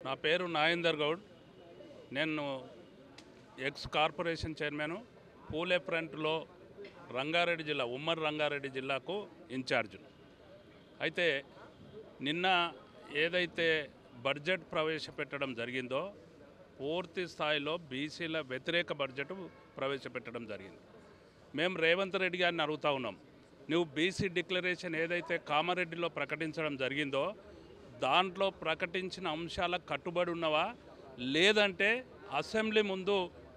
నా పేరు నాగేందర్ గౌడ్. నేను ఎక్స్ కార్పొరేషన్ చైర్మన్, పూలే ఫ్రంట్లో రంగారెడ్డి జిల్లా, ఉమ్మడి రంగారెడ్డి జిల్లాకు ఇన్ఛార్జ్. అయితే నిన్న ఏదైతే బడ్జెట్ ప్రవేశపెట్టడం జరిగిందో పూర్తి స్థాయిలో బీసీల వ్యతిరేక బడ్జెట్ ప్రవేశపెట్టడం జరిగింది. మేము రేవంత్ రెడ్డి గారిని అడుగుతా ఉన్నాం, నువ్వు బీసీ డిక్లరేషన్ ఏదైతే కామారెడ్డిలో ప్రకటించడం జరిగిందో దాంట్లో ప్రకటించిన అంశాలకు కట్టుబడి ఉన్నవా, లేదంటే అసెంబ్లీ ముందు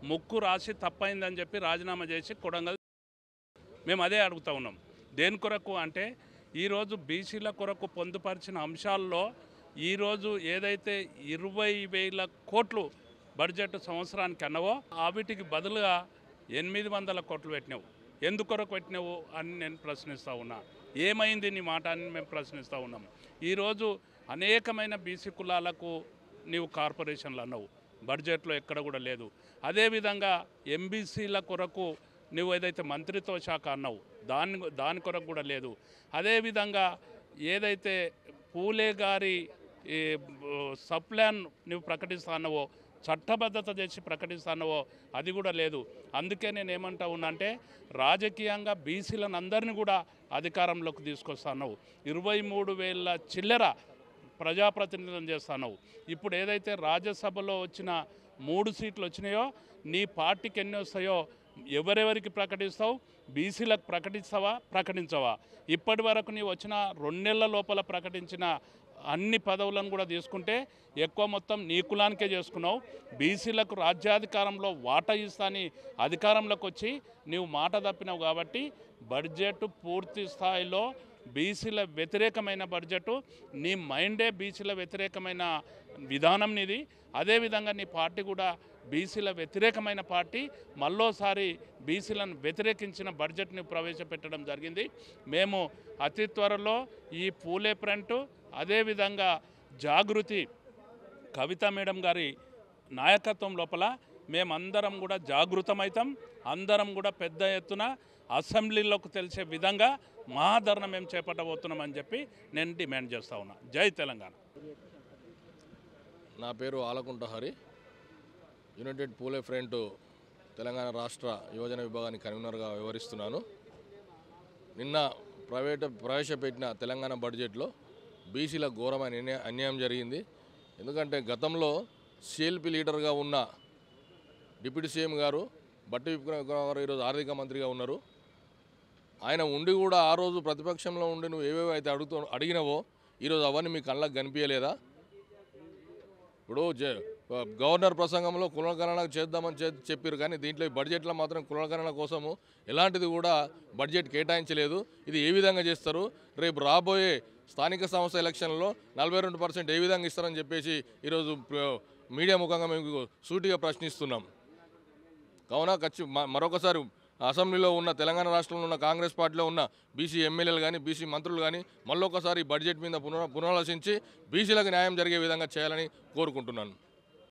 ముక్కు రాసి తప్పైందని చెప్పి రాజీనామా చేసి కొడంగల్. మేము అదే అడుగుతూ ఉన్నాం. దేని కొరకు అంటే ఈరోజు బీసీల కొరకు పొందుపరిచిన అంశాల్లో ఈరోజు ఏదైతే 20,000 కోట్లు బడ్జెట్ సంవత్సరానికి అన్నవో వీటికి బదులుగా 800 కోట్లు పెట్టినావు. ఎందుకొరకు పెట్టినావు అని నేను ప్రశ్నిస్తూ ఉన్నా. ఏమైంది నీ మాట అని మేము ప్రశ్నిస్తూ ఉన్నాం. ఈరోజు అనేకమైన బీసీ కులాలకు నీవు కార్పొరేషన్లు అన్నావు, బడ్జెట్లో ఎక్కడ కూడా లేదు. అదేవిధంగా ఎంబీసీల కొరకు నువ్వు ఏదైతే మంత్రిత్వ శాఖ అన్నావు దాని కొరకు కూడా లేదు. అదేవిధంగా ఏదైతే పూలే గారి సప్లాన్ నువ్వు ప్రకటిస్తానవో, చట్టబద్ధత చేసి ప్రకటిస్తానవో అది కూడా లేదు. అందుకే నేను ఏమంటా ఉన్నా అంటే రాజకీయంగా బీసీలను అందరినీ కూడా అధికారంలోకి తీసుకొస్తాను. 23,000 చిల్లర ప్రజాప్రతినిధులను చేస్తాను. ఇప్పుడు ఏదైతే రాజ్యసభలో వచ్చిన 3 సీట్లు వచ్చినాయో నీ పార్టీకి ఎన్ని వస్తాయో ఎవరెవరికి ప్రకటిస్తావు? బీసీలకు ప్రకటించవా? ఇప్పటి వరకు నీవు వచ్చిన 2 నెలల లోపల ప్రకటించిన అన్ని పదవులను కూడా తీసుకుంటే ఎక్కువ మొత్తం నీ కులానికే చేసుకున్నావు. బీసీలకు రాజ్యాధికారంలో వాటా ఇస్తాని అధికారంలోకి వచ్చి నీవు మాట తప్పినావు. కాబట్టి బడ్జెట్ పూర్తి స్థాయిలో బీసీల వ్యతిరేకమైన బడ్జెట్. నీ మైండే బీసీల వ్యతిరేకమైన విధానం నీది. అదేవిధంగా నీ పార్టీ కూడా బీసీల వ్యతిరేకమైన పార్టీ. మళ్ళోసారి బీసీలను వ్యతిరేకించిన బడ్జెట్ని ప్రవేశపెట్టడం జరిగింది. మేము అతి త్వరలో ఈ పూలే ఫ్రంట్, అదేవిధంగా జాగృతి కవిత మేడం గారి నాయకత్వం లోపల మేమందరం కూడా జాగృతమవుతాం. అందరం కూడా పెద్ద ఎత్తున అసెంబ్లీలోకి తెలిసే విధంగా మహాధరణ మేము చేపట్టబోతున్నామని చెప్పి నేను డిమాండ్ చేస్తూ ఉన్నా. జై తెలంగాణ. నా పేరు ఆలకుంట హరి, యునైటెడ్ పూలే ఫ్రంట్ తెలంగాణ రాష్ట్ర యువజన విభాగానికి కన్వీనర్గా వ్యవహరిస్తున్నాను. నిన్న ప్రవేశపెట్టిన తెలంగాణ బడ్జెట్లో బీసీల ఘోరమైన అన్యాయం జరిగింది. ఎందుకంటే గతంలో సిఎల్పి లీడర్గా ఉన్న డిప్యూటీ సీఎం గారు బట్టి విక్రమార్క గారు ఈరోజు ఆర్థిక మంత్రిగా ఉన్నారు. ఆయన ఉండి కూడా ఆ రోజు ప్రతిపక్షంలో ఉండి నువ్వు ఏవేవి అయితే అడిగినవో ఈరోజు అవన్నీ మీ కళ్ళకు కనిపించలేదా? ఇప్పుడు గవర్నర్ ప్రసంగంలో కులగణన చేద్దామని చెప్పారు, కానీ దీంట్లో బడ్జెట్లో మాత్రం కులగణన కోసము ఎలాంటిది కూడా బడ్జెట్ కేటాయించలేదు. ఇది ఏ విధంగా చేస్తారు? రేపు రాబోయే స్థానిక సంస్థ ఎలక్షన్లో 42% ఏ విధంగా ఇస్తారని చెప్పేసి ఈరోజు మీడియా ముఖంగా మేము సూటిగా ప్రశ్నిస్తున్నాం. కావున మరొకసారి అసెంబ్లీలో ఉన్న తెలంగాణ రాష్ట్రంలో ఉన్న కాంగ్రెస్ పార్టీలో ఉన్న బీసీ ఎమ్మెల్యేలు కానీ బీసీ మంత్రులు కానీ మళ్ళొకసారి బడ్జెట్ మీద పునరాలోచించి బీసీలకు న్యాయం జరిగే విధంగా చేయాలని కోరుకుంటున్నాను.